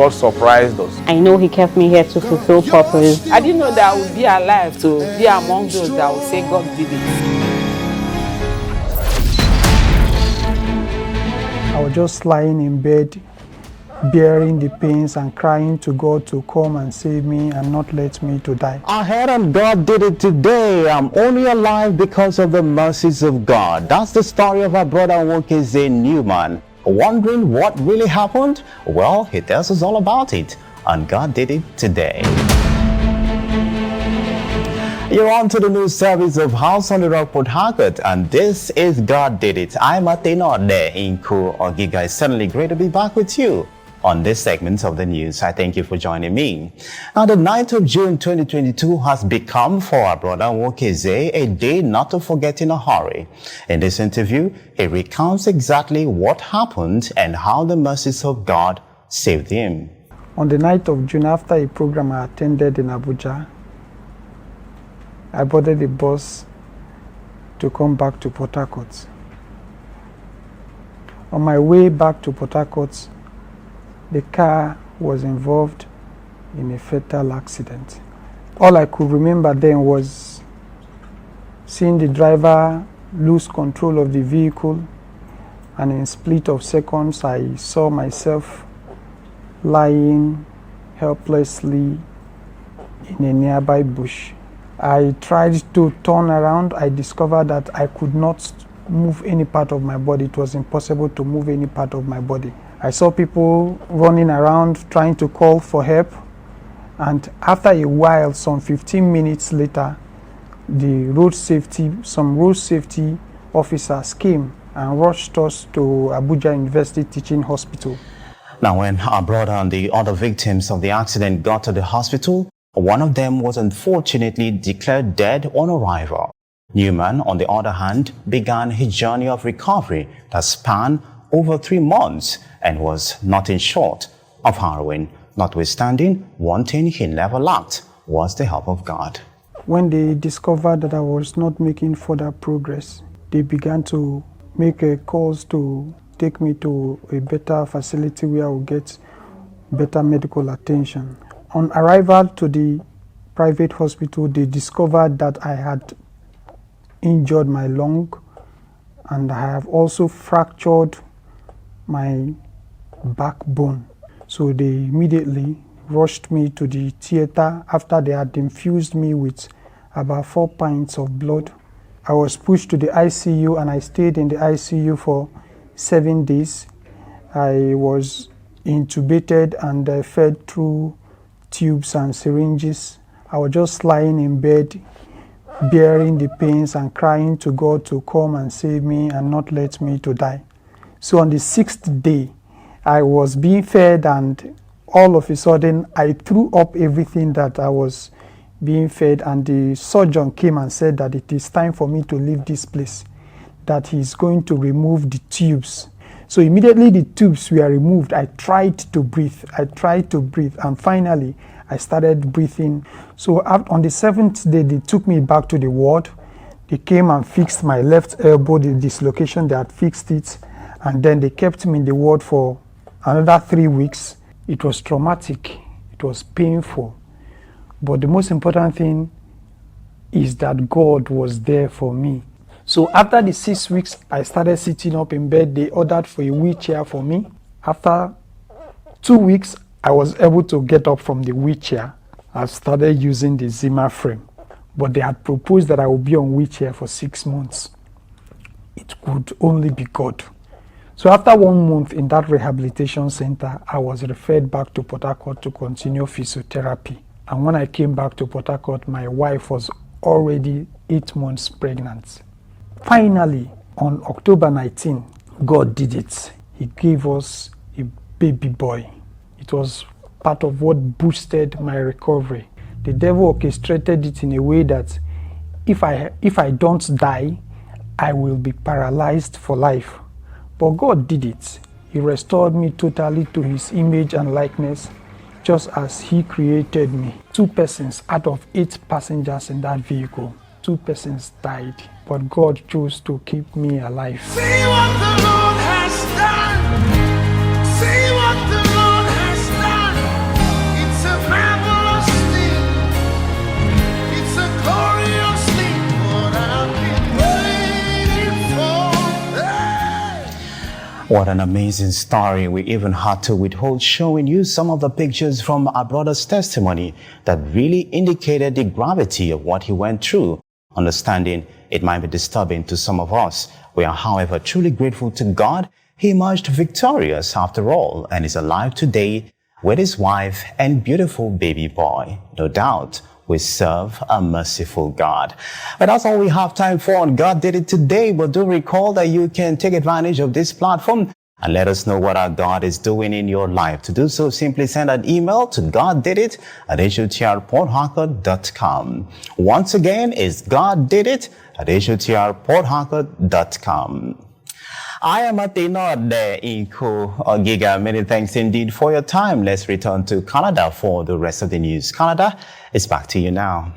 God surprised us. I know He kept me here to fulfill purpose. I didn't know that I would be alive to be among those that would say God did it. I was just lying in bed, bearing the pains and crying to God to come and save me and not let me to die. I heard and God did it today. I'm only alive because of the mercies of God. That's the story of our brother Wokne-Nze Newman. Wondering what really happened? Well, he tells us all about it, and God did it today. You're on to the news service of House on the Rock, Port Harcourt, and this is God Did It. I'm Atenode Inku Ogiga. It's certainly great to be back with you on this segment of the news. I thank you for joining me. Now, the 9th of June 2022 has become for our brother Wokne-Nze a day not to forget in a hurry. In this interview, he recounts exactly what happened and how the mercies of God saved him. On the 9th of June, after a program I attended in Abuja, I boarded a bus to come back to Port Harcourt. On my way back to Port Harcourt, the car was involved in a fatal accident. All I could remember then was seeing the driver lose control of the vehicle, and in a split of seconds I saw myself lying helplessly in a nearby bush. I tried to turn around. I discovered that I could not move any part of my body. It was impossible to move any part of my body. I saw people running around trying to call for help, and after a while, some 15 minutes later, some road safety officers came and rushed us to Abuja University Teaching Hospital. Now, when our brother and the other victims of the accident got to the hospital, one of them was unfortunately declared dead on arrival. Newman, on the other hand, began his journey of recovery that spanned over 3 months and was nothing short of harrowing. Notwithstanding, one thing he never lacked was the help of God. When they discovered that I was not making further progress, they began to make calls to take me to a better facility where I would get better medical attention. On arrival to the private hospital, they discovered that I had injured my lung, and I have also fractured my backbone. So they immediately rushed me to the theater after they had infused me with about 4 pints of blood. I was pushed to the ICU, and I stayed in the ICU for 7 days. I was intubated and fed through tubes and syringes. I was just lying in bed, bearing the pains and crying to God to come and save me and not let me to die. So on the 6th day, I was being fed, and all of a sudden I threw up everything that I was being fed, and the surgeon came and said that it is time for me to leave this place, that he's going to remove the tubes. So immediately the tubes were removed. I tried to breathe, and finally I started breathing. So on the 7th day, they took me back to the ward. They came and fixed my left elbow, the dislocation. They had fixed it, and then they kept me in the ward for another 3 weeks. It was traumatic, it was painful, but the most important thing is that God was there for me. So after the 6 weeks, I started sitting up in bed. They ordered for a wheelchair for me. After 2 weeks, I was able to get up from the wheelchair. I started using the Zimmer frame, but they had proposed that I would be on wheelchair for 6 months. It could only be God. So after 1 month in that rehabilitation center, I was referred back to Port Harcourt to continue physiotherapy. And when I came back to Port Harcourt, my wife was already 8 months pregnant. Finally, on October 19, God did it. He gave us a baby boy. It was part of what boosted my recovery. The devil orchestrated it in a way that if I don't die, I will be paralyzed for life. But God did it. He restored me totally to His image and likeness, just as He created me. 2 persons out of 8 passengers in that vehicle, 2 persons died, but God chose to keep me alive. See what the Lord has done. See what the Lord has done. What an amazing story. We even had to withhold showing you some of the pictures from our brother's testimony that really indicated the gravity of what he went through. Understanding it might be disturbing to some of us. We are, however, truly grateful to God. He emerged victorious after all and is alive today with his wife and beautiful baby boy. No doubt, we serve a merciful God. But that's all we have time for on God Did It Today. But do recall that you can take advantage of this platform and let us know what our God is doing in your life. To do so, simply send an email to goddidit@hotrportharcourt.com. Once again, it's goddidit@hotrportharcourt.com. I am Atinode Inko Giga. Many thanks indeed for your time. Let's return to Canada for the rest of the news. Canada, it's back to you now.